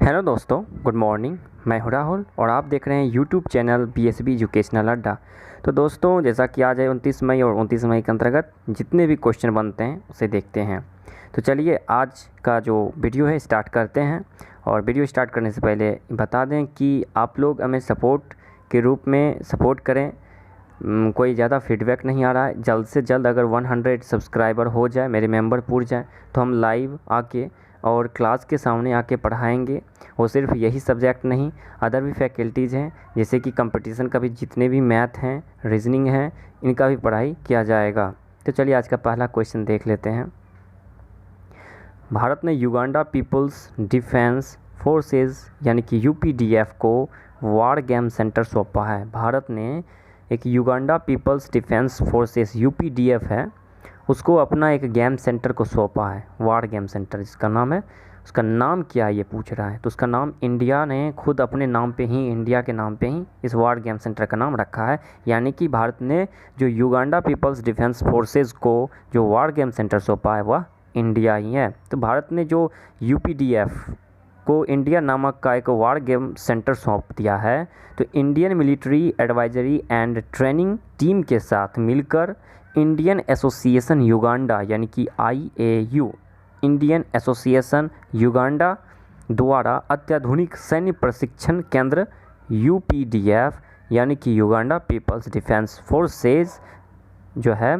Hello दोस्तों, good morning. मैं हूं राहुल और आप देख रहे हैं यूट्यूब चैनल बीएसबी एजुकेशनल अड्डा। तो दोस्तों, जैसा कि आज है 29 मई और 29 मई के अंतर्गत जितने भी क्वेश्चन बनते हैं उसे देखते हैं। तो चलिए आज का जो वीडियो है स्टार्ट करते हैं। और वीडियो स्टार्ट करने से पहले बता दें कि आप लोग हमें सपोर्ट के रूप में सपोर्ट करें। कोई ज़्यादा फीडबैक नहीं आ रहा है। जल्द से जल्द अगर 100 सब्सक्राइबर हो जाए, मेरे मेंबर पूर जाए, तो हम लाइव आके और क्लास के सामने आके पढ़ाएंगे। वो सिर्फ यही सब्जेक्ट नहीं, अदर भी फैकल्टीज़ हैं, जैसे कि कंपटीशन का भी जितने भी मैथ हैं, रीजनिंग हैं, इनका भी पढ़ाई किया जाएगा। तो चलिए आज का पहला क्वेश्चन देख लेते हैं। भारत ने युगांडा पीपल्स डिफेंस फोर्सेस यानी कि यूपीडीएफ को वार गेम सेंटर सौंपा है। भारत ने एक युगांडा पीपल्स डिफेंस फोर्सेस यूपीडीएफ है, उसको अपना एक गेम सेंटर को सौंपा है, वार गेम सेंटर जिसका नाम है। उसका नाम क्या है ये पूछ रहा है, तो उसका नाम इंडिया ने खुद अपने नाम पे ही, इंडिया के नाम पे ही इस वार गेम सेंटर का नाम रखा है। यानी कि भारत ने जो युगांडा पीपल्स डिफेंस फोर्सेस को जो वार गेम सेंटर सौंपा है वह इंडिया ही है। तो भारत ने जो यूपीडीएफ को इंडिया नामक का एक वार गेम सेंटर सौंप दिया है, तो Indian military advisory and training team के साथ मिलकर इंडियन एसोसिएशन युगांडा यानी कि IAU, इंडियन एसोसिएशन युगांडा द्वारा अत्याधुनिक सैन्य प्रशिक्षण केंद्र UPDF यानी कि युगांडा पीपल्स डिफेंस फोर्सेस जो है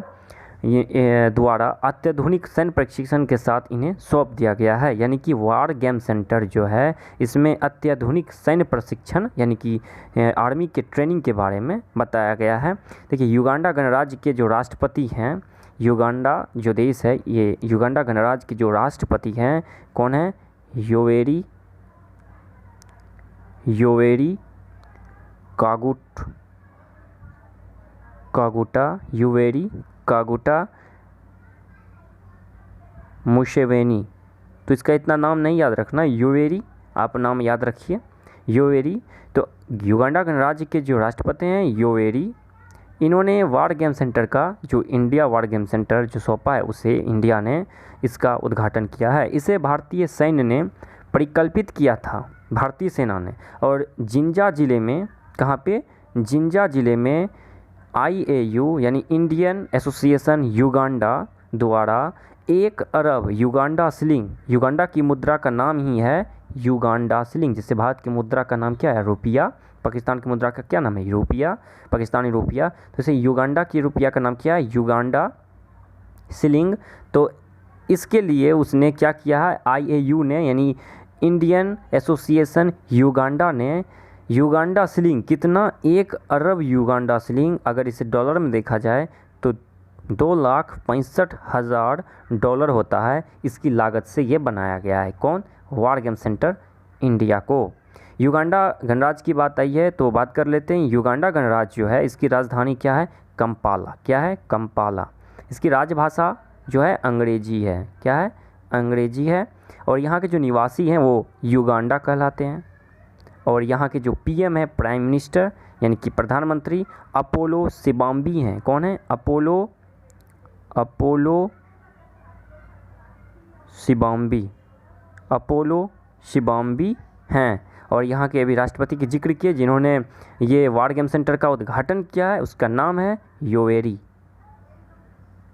ये द्वारा अत्याधुनिक सैन्य प्रशिक्षण के साथ इन्हें सौंप दिया गया है। यानी कि वार गेम सेंटर जो है इसमें अत्याधुनिक सैन्य प्रशिक्षण यानी कि आर्मी के ट्रेनिंग के बारे में बताया गया है। देखिए, युगांडा गणराज्य के जो राष्ट्रपति हैं, युगांडा जो देश है, ये युगांडा गणराज्य के जो राष्ट्रपति हैं कौन है? Yoweri कागुटा Museveni. तो इसका इतना नाम नहीं याद रखना, योवेरी आप नाम याद रखिए, योवेरी। तो युगांडा गणराज्य के जो राष्ट्रपति हैं योवेरी, इन्होंने वार गेम सेंटर का जो इंडिया वार गेम सेंटर जो सौंपा है उसे इंडिया ने इसका उद्घाटन किया है। इसे भारतीय सैन्य ने परिकल्पित किया था, भारतीय सेना ने। और जिंजा ज़िले में, कहाँ पे? जिंजा ज़िले में IAU यानी इंडियन एसोसिएशन युगांडा द्वारा 1 अरब युगांडा शिलिंग, युगांडा की मुद्रा का नाम ही है युगांडा शिलिंग, जिससे भारत की मुद्रा का नाम क्या है? रुपया। पाकिस्तान की मुद्रा का क्या नाम है? रुपया, पाकिस्तानी रुपया। तो इसे युगांडा की रुपया का नाम क्या है? Uganda shilling. तो इसके लिए उसने क्या किया है? IAU ने यानी इंडियन एसोसिएशन युगांडा ने युगांडा शिलिंग कितना? 1 अरब युगांडा शिलिंग, अगर इसे डॉलर में देखा जाए तो 2,65,000 डॉलर होता है। इसकी लागत से ये बनाया गया है। कौन? वार गेम सेंटर इंडिया को। युगांडा गणराज्य की बात आई है तो बात कर लेते हैं। युगांडा गणराज्य जो है इसकी राजधानी क्या है? कंपाला। क्या है? कंपाला। इसकी राजभाषा जो है अंग्रेजी है। क्या है? अंग्रेजी है। और यहाँ के जो निवासी हैं वो युगांडा कहलाते हैं। और यहाँ के जो PM है, प्राइम मिनिस्टर यानी कि प्रधानमंत्री, अपोलो सिबाम्बी हैं। कौन है? अपोलो सिबाम्बी हैं। और यहाँ के अभी राष्ट्रपति के जिक्र किए जिन्होंने ये वार गेम सेंटर का उद्घाटन किया है, उसका नाम है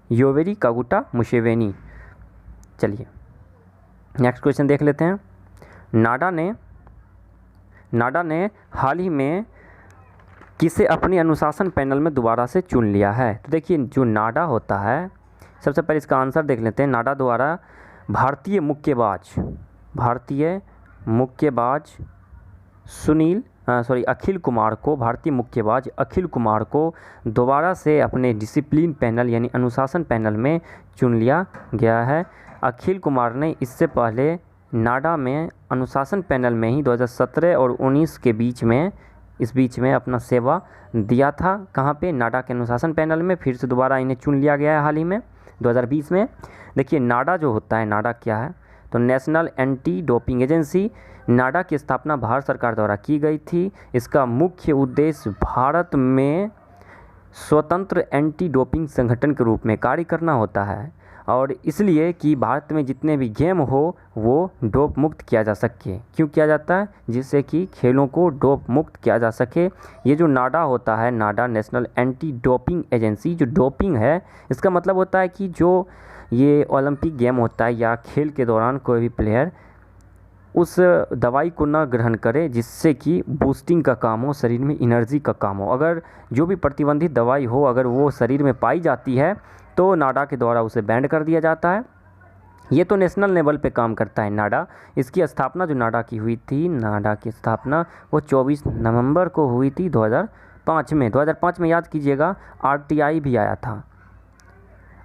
योवेरी कागुटा मुसेवेनी। चलिए नेक्स्ट क्वेश्चन देख लेते हैं। नाडा ने हाल ही में किसे अपने अनुशासन पैनल में दोबारा से चुन लिया है? तो देखिए, जो नाडा होता है, सबसे पहले इसका आंसर देख लेते हैं। नाडा द्वारा भारतीय मुक्केबाज अखिल कुमार को दोबारा से अपने डिसिप्लिन पैनल यानी अनुशासन पैनल में चुन लिया गया है। अखिल कुमार ने इससे पहले नाडा में अनुशासन पैनल में ही 2017 और 19 के बीच में अपना सेवा दिया था। कहाँ पे? नाडा के अनुशासन पैनल में। फिर से दोबारा इन्हें चुन लिया गया है हाल ही में 2020 में। देखिए, नाडा जो होता है, नाडा क्या है? तो नेशनल एंटी डोपिंग एजेंसी। नाडा की स्थापना भारत सरकार द्वारा की गई थी। इसका मुख्य उद्देश्य भारत में स्वतंत्र एंटी डोपिंग संगठन के रूप में कार्य करना होता है। और इसलिए कि भारत में जितने भी गेम हो वो डोप मुक्त किया जा सके। क्यों किया जाता है? जिससे कि खेलों को डोप मुक्त किया जा सके। ये जो नाडा होता है, नाडा नेशनल एंटी डोपिंग एजेंसी, जो डोपिंग है इसका मतलब होता है कि जो ये ओलंपिक गेम होता है या खेल के दौरान कोई भी प्लेयर उस दवाई को ना ग्रहण करे जिससे कि बूस्टिंग का काम हो, शरीर में एनर्जी का काम हो। अगर जो भी प्रतिबंधित दवाई हो अगर वो शरीर में पाई जाती है तो नाडा के द्वारा उसे बैन कर दिया जाता है। ये तो नेशनल लेवल पे काम करता है नाडा। इसकी स्थापना जो नाडा की हुई थी, नाडा की स्थापना वो 24 नवंबर को हुई थी 2005 में। 2005 में याद कीजिएगा आरटीआई भी आया था।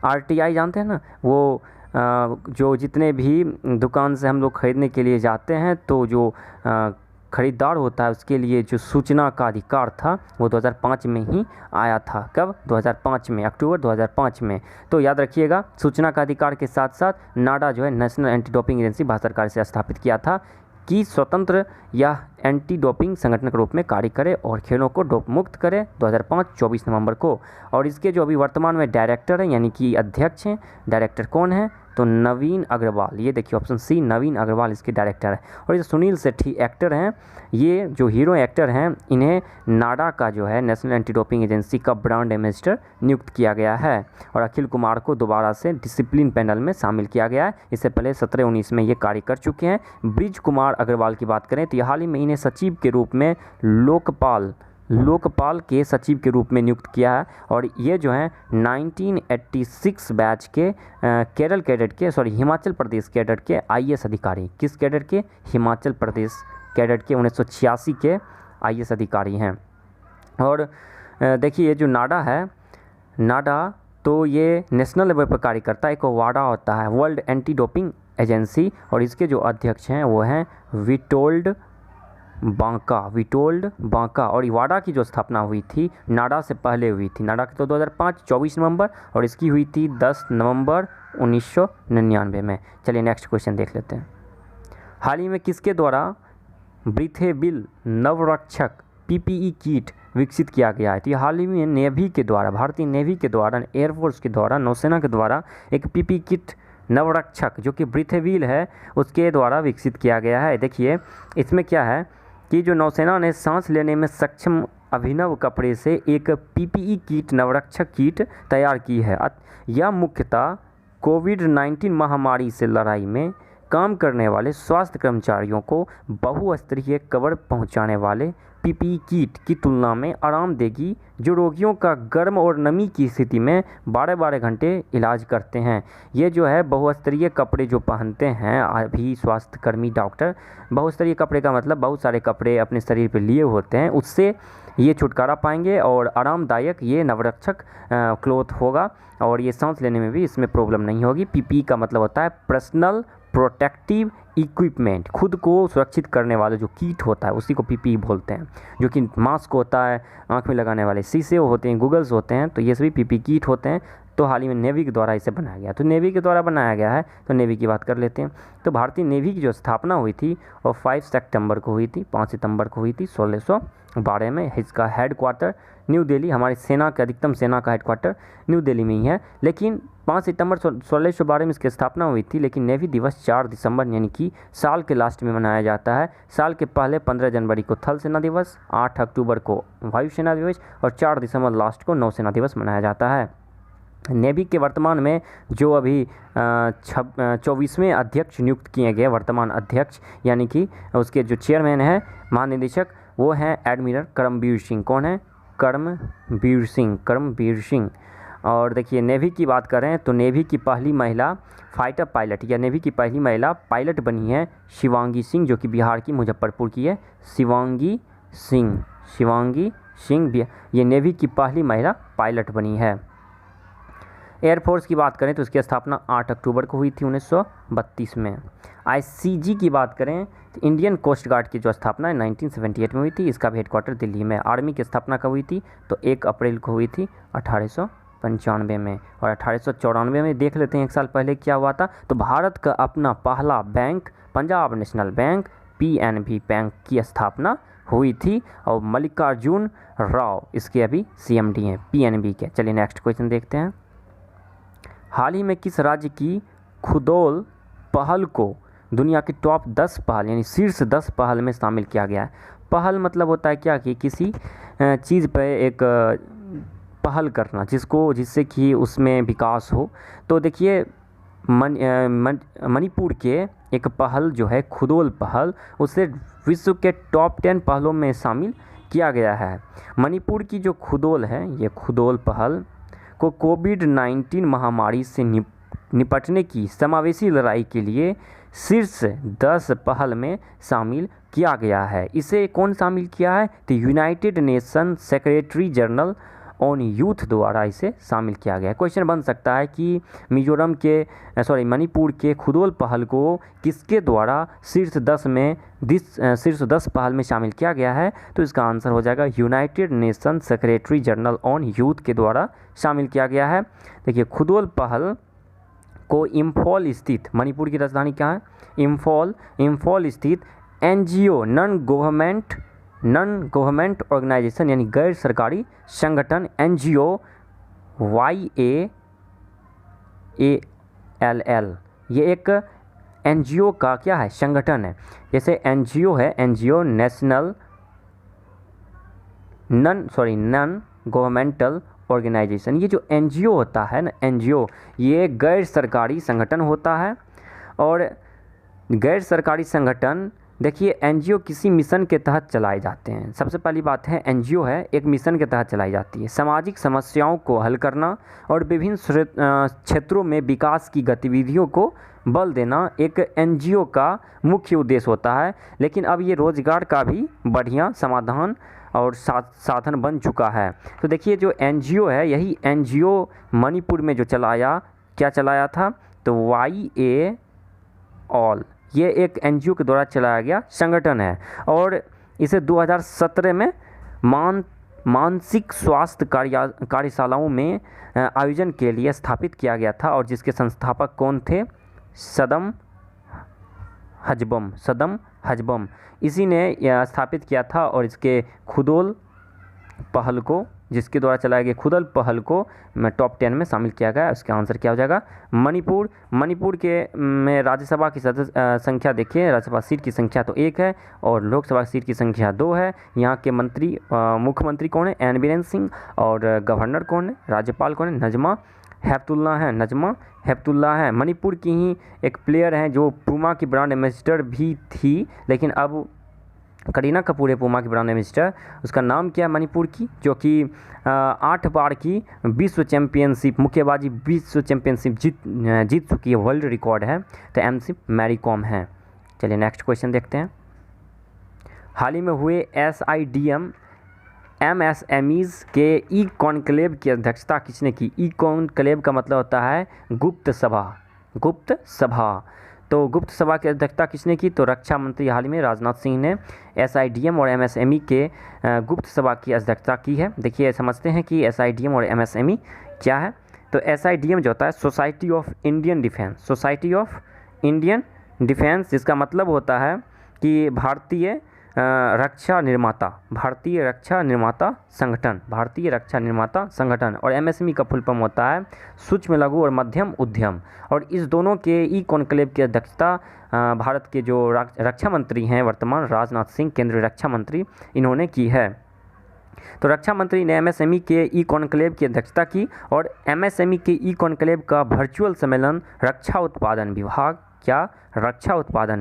आरटीआई जानते हैं ना, वो जो जितने भी दुकान से हम लोग ख़रीदने के लिए जाते हैं तो जो ख़रीदार होता है उसके लिए जो सूचना का अधिकार था वो 2005 में ही आया था। कब? 2005 में, अक्टूबर 2005 में। तो याद रखिएगा, सूचना का अधिकार के साथ साथ नाडा जो है national anti doping agency Bharat सरकार से स्थापित किया था कि स्वतंत्र या एंटी डोपिंग संगठन के रूप में कार्य करे और खेलों को डोप मुक्त करे 2005 24 नवंबर को। और इसके जो अभी वर्तमान में डायरेक्टर हैं यानी कि अध्यक्ष हैं, डायरेक्टर कौन है? तो नवीन अग्रवाल। ये देखिए ऑप्शन सी, नवीन अग्रवाल इसके डायरेक्टर है। और ये सुनील सेठी एक्टर हैं, ये जो हीरो एक्टर हैं इन्हें नाडा का जो है नेशनल एंटी डोपिंग एजेंसी का ब्रांड एम्बेसडर नियुक्त किया गया है। और अखिल कुमार को दोबारा से डिसिप्लिन पैनल में शामिल किया गया है। इससे पहले 17-19 में ये कार्य कर चुके हैं। ब्रिज कुमार अग्रवाल की बात करें तो ये हाल ही में इन्हें सचिव के रूप में लोकपाल के सचिव के रूप में नियुक्त किया है। और ये जो है 1986 बैच के केरल कैडेट के हिमाचल प्रदेश कैडेट के आईएएस अधिकारी। किस कैडेट के? हिमाचल प्रदेश कैडेट के 1986 के आईएएस अधिकारी हैं। और देखिए ये जो नाडा है, नाडा तो ये नेशनल लेवल पर कार्य करता है। एक वाडा होता है, वर्ल्ड एंटी डोपिंग एजेंसी, और इसके जो अध्यक्ष हैं वो हैं विटोल्ड बांका। और वाडा की जो स्थापना हुई थी नाडा से पहले हुई थी। नाडा की तो 2005 24 नवंबर और इसकी हुई थी 10 नवंबर 1999 में। चलिए नेक्स्ट क्वेश्चन देख लेते हैं। हाल ही में किसके द्वारा ब्रीथेबल नवरक्षक पीपीई किट विकसित किया गया है? तो ये हाल ही में नेवी के द्वारा, भारतीय नेवी के द्वारा, एयरफोर्स के द्वारा, नौसेना के द्वारा एक पीपीई किट नवरक्षक जो कि ब्रीथेबल है उसके द्वारा विकसित किया गया है। देखिए इसमें क्या है कि जो नौसेना ने सांस लेने में सक्षम अभिनव कपड़े से एक पीपीई किट नवरक्षक किट तैयार की है। यह मुख्यतः कोविड-19 महामारी से लड़ाई में काम करने वाले स्वास्थ्य कर्मचारियों को बहुस्तरीय कवर पहुंचाने वाले पीपीई किट की तुलना में आराम देगी, जो रोगियों का गर्म और नमी की स्थिति में 12-12 घंटे इलाज करते हैं। ये जो है बहुस्तरीय कपड़े जो पहनते हैं अभी स्वास्थ्यकर्मी डॉक्टर, बहुस्तरीय कपड़े का मतलब बहुत सारे कपड़े अपने शरीर पर लिए होते हैं, उससे ये छुटकारा पाएंगे और आरामदायक ये नवरक्षक क्लॉथ होगा और ये सांस लेने में भी इसमें प्रॉब्लम नहीं होगी। पीपीई का मतलब होता है पर्सनल प्रोटेक्टिव इक्विपमेंट, खुद को सुरक्षित करने वाला जो किट होता है उसी को पीपीई बोलते हैं। जो कि मास्क होता है, आँख में लगाने वाले शीशे होते हैं, गूगल्स होते हैं, तो ये सभी पीपीई किट होते हैं। तो हाल ही में नेवी के द्वारा इसे बनाया गया, तो नेवी के द्वारा बनाया गया है तो नेवी की बात कर लेते हैं। तो भारतीय नेवी की जो स्थापना हुई थी वो 5 सितंबर को हुई थी, 5 सितंबर को हुई थी 1612 में। इसका हेडक्वार्टर न्यू दिल्ली, हमारी सेना के अधिकतम सेना का हेडक्वार्टर न्यू दिल्ली में ही है। लेकिन 5 सितंबर 1612 में इसकी स्थापना हुई थी, लेकिन नेवी दिवस 4 दिसंबर यानी कि साल के लास्ट में मनाया जाता है। साल के पहले 15 जनवरी को थल सेना दिवस, 8 अक्टूबर को वायुसेना दिवस और 4 दिसंबर लास्ट को नौसेना दिवस मनाया जाता है। नेवी के वर्तमान में जो अभी 24वें अध्यक्ष नियुक्त किए गए, वर्तमान अध्यक्ष यानी कि उसके जो चेयरमैन हैं महानिदेशक वो हैं एडमिरल करमबीर सिंह। कौन है? करमबीर सिंह। और देखिए नेवी की बात करें तो नेवी की पहली महिला फाइटर पायलट या नेवी की पहली महिला पायलट बनी है शिवांगी सिंह, जो कि बिहार की मुजफ्फरपुर की है। शिवांगी सिंह ये नेवी की पहली महिला पायलट बनी है। एयरफोर्स की बात करें तो उसकी स्थापना 8 अक्टूबर को हुई थी 1932 में। आईसीजी की बात करें तो इंडियन कोस्ट गार्ड की जो स्थापना 1978 में हुई थी, इसका भी हेडक्वार्टर दिल्ली में। आर्मी की स्थापना कब हुई थी? तो 1 अप्रैल को हुई थी 1895 में। और 1894 में देख लेते हैं एक साल पहले क्या हुआ था। तो भारत का अपना पहला bank Punjab national bank PNB bank की स्थापना हुई थी और मल्लिकार्जुन राव इसके अभी सीएमडी हैं पीएनबी के। चलिए नेक्स्ट क्वेश्चन देखते हैं। हाल ही में किस राज्य की खुदोल पहल को दुनिया की टॉप 10 पहल यानी शीर्ष 10 पहल में शामिल किया गया है? पहल मतलब होता है क्या कि किसी चीज़ पर एक पहल करना जिससे कि उसमें विकास हो। तो देखिए मणिपुर के एक पहल जो है खुदोल पहल, उसे विश्व के टॉप 10 पहलों में शामिल किया गया है। मणिपुर की जो खुदोल है, ये खुदोल पहल को कोविड-19 महामारी से निपटने की समावेशी लड़ाई के लिए शीर्ष 10 पहल में शामिल किया गया है। इसे कौन शामिल किया है? तो United nation secretary general on youth द्वारा इसे शामिल किया गया है। क्वेश्चन बन सकता है कि मणिपुर के खुदोल पहल को किसके द्वारा शीर्ष 10 पहल में शामिल किया गया है? तो इसका आंसर हो जाएगा United nation secretary general on youth के द्वारा शामिल किया गया है। देखिए खुदोल पहल को इम्फॉल स्थित, मणिपुर की राजधानी क्या है? इम्फॉल स्थित NGO नॉन गवर्नमेंट ऑर्गेनाइजेशन यानी गैर सरकारी संगठन NGO YALL, ये एक NGO का क्या है? संगठन है। जैसे NGO है, NGO नॉन गवर्नमेंटल ऑर्गेनाइजेशन। ये जो NGO होता है ना, NGO ये गैर सरकारी संगठन होता है। और गैर सरकारी संगठन देखिए NGO किसी मिशन के तहत चलाए जाते हैं। सबसे पहली बात है NGO है एक मिशन के तहत चलाई जाती है। सामाजिक समस्याओं को हल करना और विभिन्न क्षेत्रों में विकास की गतिविधियों को बल देना एक NGO का मुख्य उद्देश्य होता है। लेकिन अब ये रोजगार का भी बढ़िया समाधान और साधन बन चुका है। तो देखिए जो NGO है, यही NGO मणिपुर में जो क्या चलाया था? तो YALL ये एक NGO के द्वारा चलाया गया संगठन है। और इसे 2017 में मानसिक स्वास्थ्य कार्यशालाओं में आयोजन के लिए स्थापित किया गया था। और जिसके संस्थापक कौन थे? सदम हजबम इसी ने स्थापित किया था। और इसके खुदोल पहल को, जिसके द्वारा चलाए गए खुदोल पहल को टॉप 10 में शामिल किया गया। उसका आंसर क्या हो जाएगा? मणिपुर के में राज्यसभा की संख्या देखिए, राज्यसभा सीट की संख्या तो 1 है और लोकसभा सीट की संख्या 2 है। यहाँ के मुख्यमंत्री कौन है? एन बीरेन सिंह। और गवर्नर कौन है? राज्यपाल कौन है? नजमा हेपतुल्ला है। मणिपुर की ही एक प्लेयर हैं जो पूमा की ब्रांड एम्बेसडर भी थी, लेकिन अब करीना कपूर है पूमा की ब्रांड एम्बेसडर। उसका नाम क्या है मणिपुर की? जो कि 8 बार की विश्व चैंपियनशिप मुक्केबाजी विश्व चैंपियनशिप जीत चुकी है, वर्ल्ड रिकॉर्ड है। तो MC मैरी कॉम है। चलिए नेक्स्ट क्वेश्चन देखते हैं। हाल ही में हुए SIDM MSMEs के ई कॉन्क्लेव की अध्यक्षता किसने की? ई कॉन्क्लेव का मतलब होता है गुप्त सभा। तो गुप्त सभा की अध्यक्षता किसने की? तो रक्षा मंत्री हाल ही में राजनाथ सिंह ने SIDM और MSME के गुप्त सभा की अध्यक्षता की है। देखिए समझते हैं कि SIDM और MSME क्या है। तो SIDM जो होता है सोसाइटी ऑफ इंडियन डिफेंस, जिसका मतलब होता है कि भारतीय रक्षा निर्माता संगठन। और MSME का फुल फॉर्म होता है सूक्ष्म लघु और मध्यम उद्यम। और इस दोनों के ई कॉन्क्लेव की अध्यक्षता भारत के जो रक्षा मंत्री हैं वर्तमान, राजनाथ सिंह, केंद्रीय रक्षा मंत्री, इन्होंने की है। तो रक्षा मंत्री ने MSME के ई कॉन्क्लेव की अध्यक्षता की। और MSME के ई कॉन्क्लेव का वर्चुअल सम्मेलन रक्षा उत्पादन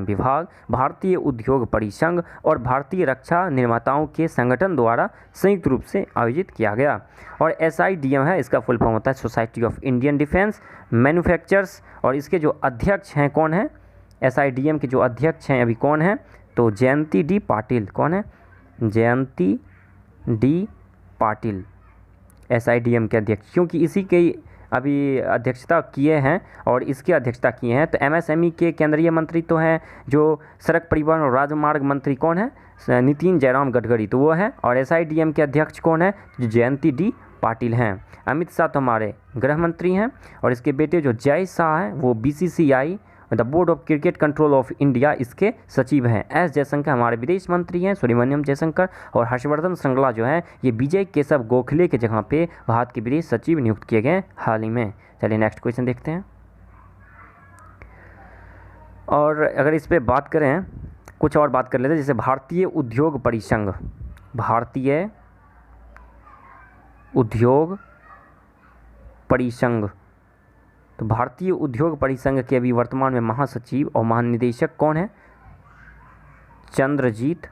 विभाग, भारतीय उद्योग परिसंघ और भारतीय रक्षा निर्माताओं के संगठन द्वारा संयुक्त रूप से आयोजित किया गया। और SIDM है, इसका फुल फॉर्म होता है society of Indian defence manufacturers. और इसके जो अध्यक्ष हैं कौन है? SIDM के जो अध्यक्ष हैं अभी कौन है? तो जयंती डी पाटिल। कौन है? जयंती डी पाटिल SIDM के अध्यक्ष, क्योंकि इसी के अभी अध्यक्षता किए हैं और इसकी अध्यक्षता किए हैं। तो MSME के केंद्रीय मंत्री तो हैं जो सड़क परिवहन और राजमार्ग मंत्री कौन है? नितिन जयराम गडकरी, तो वो हैं। और SIDM के अध्यक्ष कौन है? जो जयंती डी पाटिल हैं। अमित शाह तो हमारे गृह मंत्री हैं। और इसके बेटे जो जय शाह हैं वो BCCI the board of cricket control of India इसके सचिव हैं। S जयशंकर हमारे विदेश मंत्री हैं, सुब्रमण्यम जयशंकर। और हर्षवर्धन श्रृंगला जो है ये विजय केशव गोखले के जगह पे भारत के विदेश सचिव नियुक्त किए गए हाल ही में। चलिए नेक्स्ट क्वेश्चन देखते हैं। और अगर इस पे बात करें, कुछ और बात कर लेते हैं, जैसे भारतीय उद्योग परिसंघ, भारतीय उद्योग परिसंघ, तो भारतीय उद्योग परिसंघ के अभी वर्तमान में महासचिव और महानिदेशक कौन है? चंद्रजीत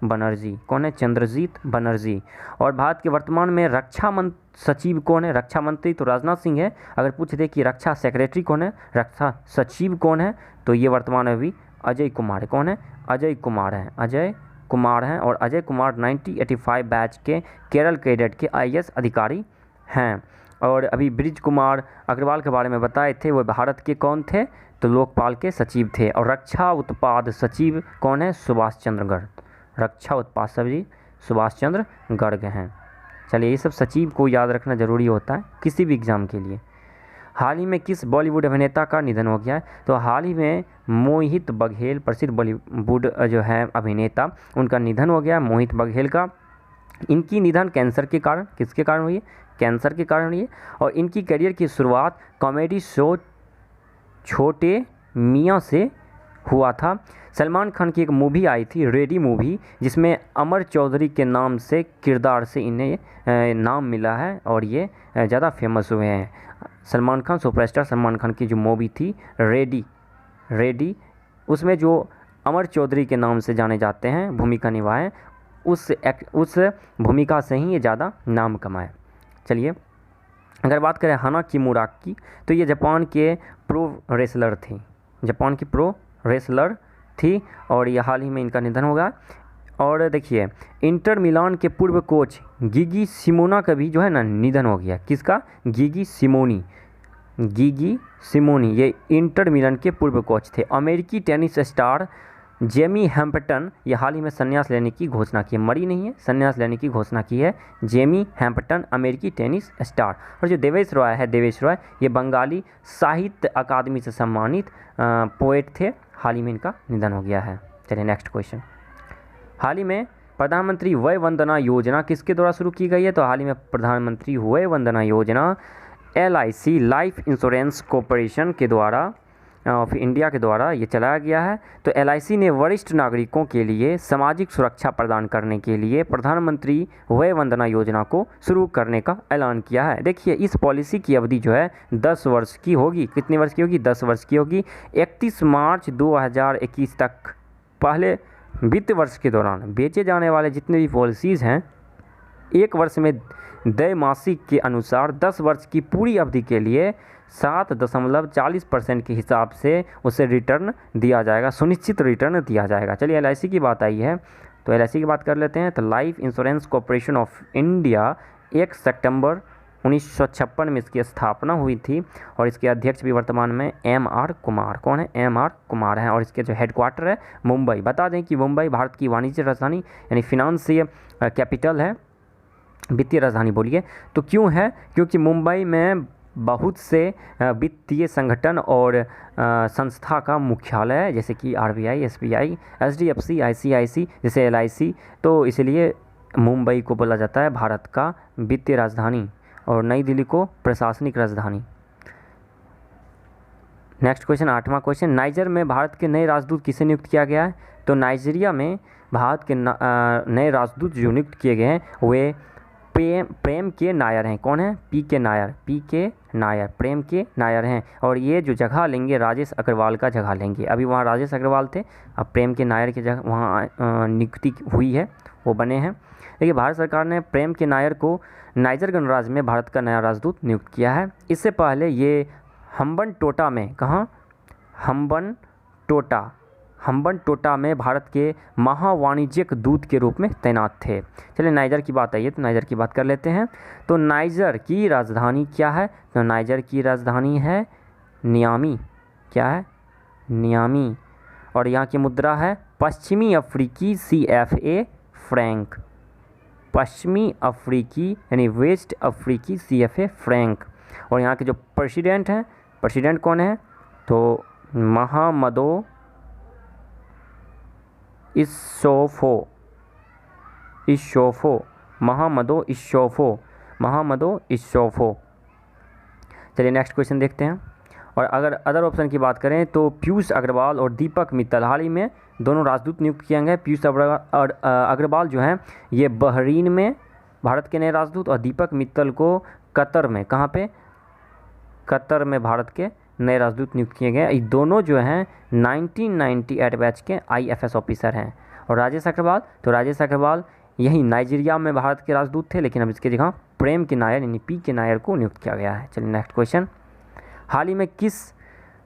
बनर्जी। कौन है? चंद्रजीत बनर्जी। और भारत के वर्तमान में रक्षा सचिव कौन है? रक्षा मंत्री तो राजनाथ सिंह है। अगर पूछ दे कि रक्षा सेक्रेटरी कौन है, रक्षा सचिव कौन है, तो ये वर्तमान में अभी अजय कुमार है। कौन है? अजय कुमार है। अजय कुमार हैं। और अजय कुमार 1985 बैच के केरल कैडेट के IAS अधिकारी हैं। और अभी ब्रिज कुमार अग्रवाल के बारे में बताए थे, वो भारत के कौन थे? तो लोकपाल के सचिव थे। और रक्षा उत्पाद सचिव कौन है? सुभाष चंद्र गर्ग। रक्षा उत्पाद सचिव सुभाष चंद्र गर्ग हैं। चलिए, ये सब सचिव को याद रखना जरूरी होता है किसी भी एग्जाम के लिए। हाल ही में किस बॉलीवुड अभिनेता का निधन हो गया है? तो हाल ही में मोहित बघेल, प्रसिद्ध बॉलीवुड जो है अभिनेता, उनका निधन हो गया, मोहित बघेल का। इनकी निधन कैंसर के कारण, किसके कारण हुई है? कैंसर के कारण हुई है। और इनकी करियर की शुरुआत कॉमेडी शो छोटे मियाँ से हुआ था। सलमान खान की एक मूवी आई थी, रेडी मूवी, जिसमें अमर चौधरी के नाम से किरदार से इन्हें नाम मिला है और ये ज़्यादा फेमस हुए हैं। सलमान खान, सुपरस्टार सलमान खान की जो मूवी थी रेडी, उसमें जो अमर चौधरी के नाम से जाने जाते हैं, भूमिका निभाए, उस भूमिका से ही ये ज़्यादा नाम कमाए। चलिए, अगर बात करें हाना किमुरा की, तो ये जापान के प्रो रेसलर थी और ये हाल ही में इनका निधन होगा। और देखिए, इंटर मिलान के पूर्व कोच गिगी सिमोना का भी जो है ना निधन हो गया। किसका? गिगी सिमोनी, ये इंटर मिलान के पूर्व कोच थे। अमेरिकी टेनिस स्टार जेमी हैम्पटन, ये हाल ही में संन्यास लेने की घोषणा की है, मरी नहीं है, संन्यास लेने की घोषणा की है। जेमी हैम्पटन, अमेरिकी टेनिस स्टार। और जो देवेश रॉय, ये बंगाली साहित्य अकादमी से सम्मानित पोएट थे, हाल ही में इनका निधन हो गया है। चलिए नेक्स्ट क्वेश्चन। हाल ही में प्रधानमंत्री वय वंदना योजना किसके द्वारा शुरू की गई है? तो हाल ही में प्रधानमंत्री वय Vandana Yojana LIC, life insurance corporation के द्वारा ऑफ इंडिया के द्वारा ये चलाया गया है। तो LIC ने वरिष्ठ नागरिकों के लिए सामाजिक सुरक्षा प्रदान करने के लिए प्रधानमंत्री वय वंदना योजना को शुरू करने का ऐलान किया है। देखिए, इस पॉलिसी की अवधि जो है 10 वर्ष की होगी। कितने वर्ष की होगी? 10 वर्ष की होगी। 31 मार्च 2021 तक, पहले वित्त वर्ष के दौरान बेचे जाने वाले जितने भी पॉलिसीज़ हैं, एक वर्ष में द्वैमासिक के अनुसार 10 वर्ष की पूरी अवधि के लिए 7.40% के हिसाब से उसे रिटर्न दिया जाएगा, सुनिश्चित रिटर्न दिया जाएगा। चलिए, LIC की बात आई है तो LIC की बात कर लेते हैं। तो life insurance corporation of India 1 सितंबर 1956 में इसकी स्थापना हुई थी और इसके अध्यक्ष भी वर्तमान में MR कुमार। कौन है? MR कुमार हैं। और इसके जो हेडक्वार्टर है मुंबई। बता दें कि मुंबई भारत की वाणिज्य राजधानी यानी फिनांशियल कैपिटल है, वित्तीय राजधानी बोलिए। तो क्यों है? क्योंकि मुंबई में बहुत से वित्तीय संगठन और संस्था का मुख्यालय है, जैसे कि RBI, SBI, HDFC, ICICI, जैसे LIC। तो इसलिए मुंबई को बोला जाता है भारत का वित्तीय राजधानी और नई दिल्ली को प्रशासनिक राजधानी। नेक्स्ट क्वेश्चन, 8वां क्वेश्चन। नाइजर में भारत के नए राजदूत किसे नियुक्त किया गया है? तो नाइजीरिया में भारत के नए राजदूत जो नियुक्त किए गए हैं वे प्रेम के नायर हैं। कौन है? पी के नायर, प्रेम के नायर हैं। और ये जो जगह लेंगे राजेश अग्रवाल का जगह लेंगे। अभी वहाँ राजेश अग्रवाल थे, अब प्रेम के नायर की जगह वहाँ नियुक्ति हुई है, वो बने हैं। देखिए, भारत सरकार ने प्रेम के नायर को नाइजर गणराज्य में भारत का नया राजदूत नियुक्त किया है। इससे पहले ये हम्बनटोटा में, कहाँ? हम्बनटोटा में भारत के महावाणिज्यिक दूत के रूप में तैनात थे। चलिए, नाइजर की बात आई है तो नाइजर की बात कर लेते हैं। तो नाइजर की राजधानी क्या है? तो नाइजर की राजधानी है नियामी। क्या है? नियामी। और यहाँ की मुद्रा है पश्चिमी अफ्रीकी CFA फ्रैंक। पश्चिमी अफ्रीकी यानी वेस्ट अफ्रीकी CFA फ्रैंक। और यहाँ के जो प्रेसिडेंट कौन है? तो महामदो इस्सोफो। चलिए नेक्स्ट क्वेश्चन देखते हैं। और अगर अदर ऑप्शन की बात करें तो पीयूष अग्रवाल और दीपक मित्तल हाल ही में दोनों राजदूत नियुक्त किए गए। पीयूष अग्रवाल जो हैं ये बहरीन में भारत के नए राजदूत, और दीपक मित्तल को कतर में, कहाँ पे, कतर में भारत के नए राजदूत नियुक्त किए गए। ये दोनों जो हैं 1998 बैच के IFS ऑफिसर हैं। और राजेश अग्रवाल, तो राजेश अग्रवाल यही नाइजीरिया में भारत के राजदूत थे, लेकिन अब इसके जगह प्रेम के नायर यानी P के नायर को नियुक्त किया गया है। चलिए नेक्स्ट क्वेश्चन। हाल ही में किस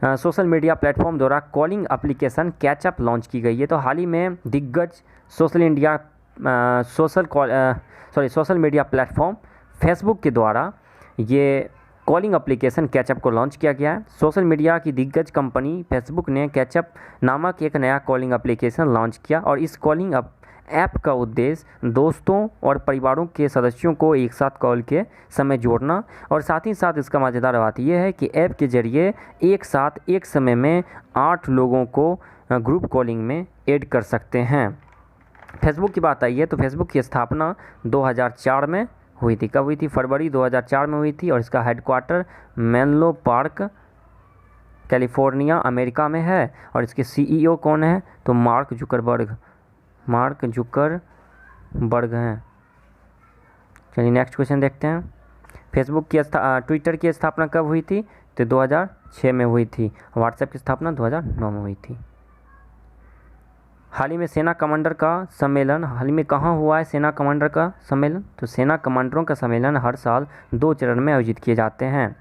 सोशल मीडिया प्लेटफॉर्म द्वारा कॉलिंग एप्लीकेशन कैचअप लॉन्च की गई है? तो हाल ही में दिग्गज सोशल मीडिया प्लेटफॉर्म फेसबुक के द्वारा ये कॉलिंग एप्लीकेशन कैचअप को लॉन्च किया गया है। सोशल मीडिया की दिग्गज कंपनी फेसबुक ने कैचअप नामक एक नया कॉलिंग एप्लीकेशन लॉन्च किया, और इस कॉलिंग ऐप का उद्देश्य दोस्तों और परिवारों के सदस्यों को एक साथ कॉल के समय जोड़ना, और साथ ही साथ इसका मज़ेदार बात यह है कि ऐप के जरिए एक साथ एक समय में 8 लोगों को ग्रुप कॉलिंग में ऐड कर सकते हैं। फेसबुक की बात आई है तो फेसबुक की स्थापना 2004 में हुई थी। कब हुई थी? फरवरी 2004 में हुई थी, और इसका headquarter Menlo park California America में है। और इसके CEO कौन है? तो मार्क जुकरबर्ग हैं। चलिए नेक्स्ट क्वेश्चन देखते हैं। फेसबुक की ट्विटर की स्थापना कब हुई थी? तो 2006 में हुई थी। व्हाट्सएप की स्थापना 2009 में हुई थी। हाल ही में सेना कमांडर का सम्मेलन हाल ही में कहाँ हुआ है? सेना कमांडर का सम्मेलन, तो सेना कमांडरों का सम्मेलन हर साल 2 चरण में आयोजित किए जाते हैं,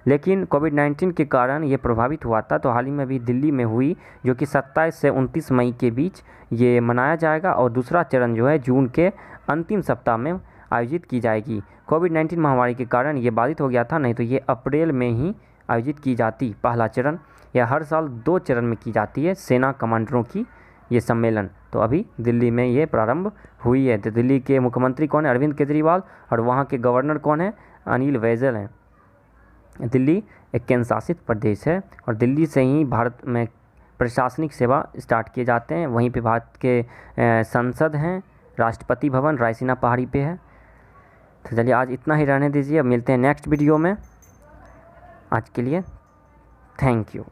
लेकिन कोविड-19 के कारण ये प्रभावित हुआ था। तो हाल ही में भी दिल्ली में हुई, जो कि 27 से 29 मई के बीच ये मनाया जाएगा, और दूसरा चरण जो है जून के अंतिम सप्ताह में आयोजित की जाएगी। कोविड-19 महामारी के कारण ये बाधित हो गया था, नहीं तो ये अप्रैल में ही आयोजित की जाती। पहला चरण यह हर साल 2 चरण में की जाती है सेना कमांडरों की ये सम्मेलन। तो अभी दिल्ली में ये प्रारंभ हुई है। तो दिल्ली के मुख्यमंत्री कौन है? अरविंद केजरीवाल, और वहाँ के गवर्नर कौन है? अनिल बैजल हैं। दिल्ली एक केंद्र शासित प्रदेश है, और दिल्ली से ही भारत में प्रशासनिक सेवा स्टार्ट किए जाते हैं। वहीं पे भारत के संसद हैं, राष्ट्रपति भवन रायसीना पहाड़ी पे है। तो चलिए आज इतना ही रहने दीजिए, अब मिलते हैं नेक्स्ट वीडियो में। आज के लिए थैंक यू।